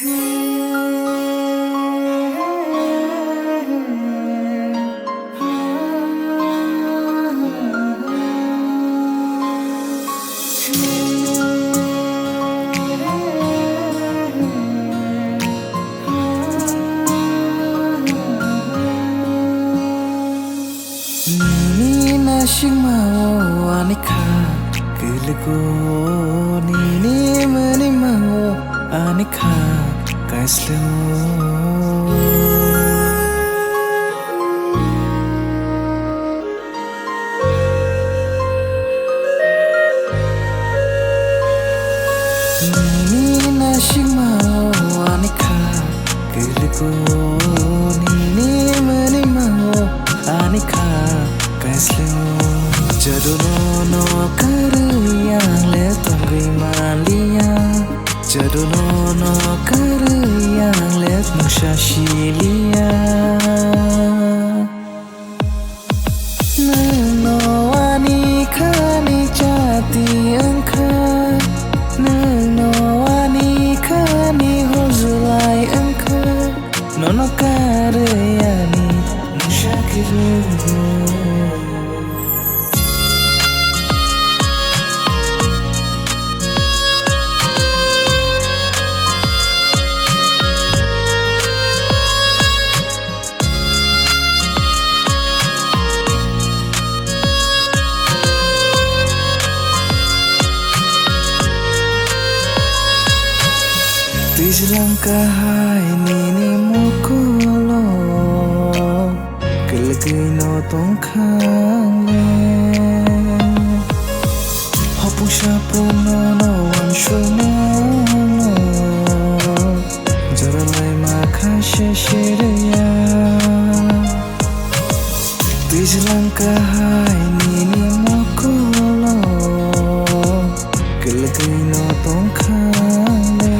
NINI NAISIK MAOH anika gulugo NINI MAOH anika kaislo NINI NAISIK MAOH anika gulugo NINI MAOH anika kaislo jaduno no karu yang le tongri malia jaduno no karu yang le mushashilia no anika ni jati angka no anika ni hozulai angka no karu yani mushakiru sachlang NINI mokolo kelgui no tongkhang le hopu shapu no anshumo jaralai ma khashe shiriya sachlang NINI mokolo kelgui no tongkhang le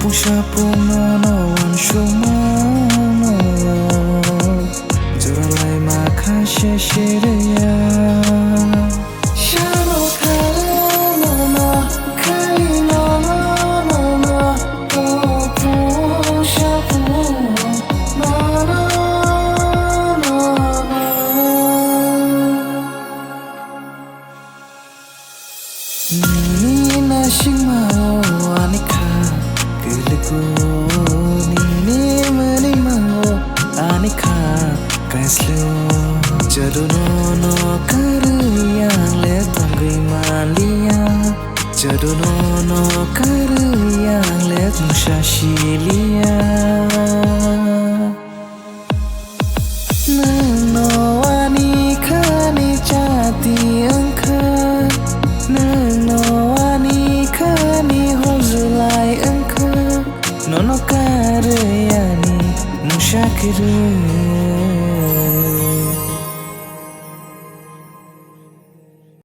Pushapu no anshumo jaralai ma khashe shiriya sharo kala no kai no pushapu no NINI NAISIK MAOH anika gulugo NINI MAOH anika kaislo jaduno no karu yang le tongri malia jaduno no karu yang le mushashilia no anika ni jati angka no anika ni hozulai angka no karu yani mushakiru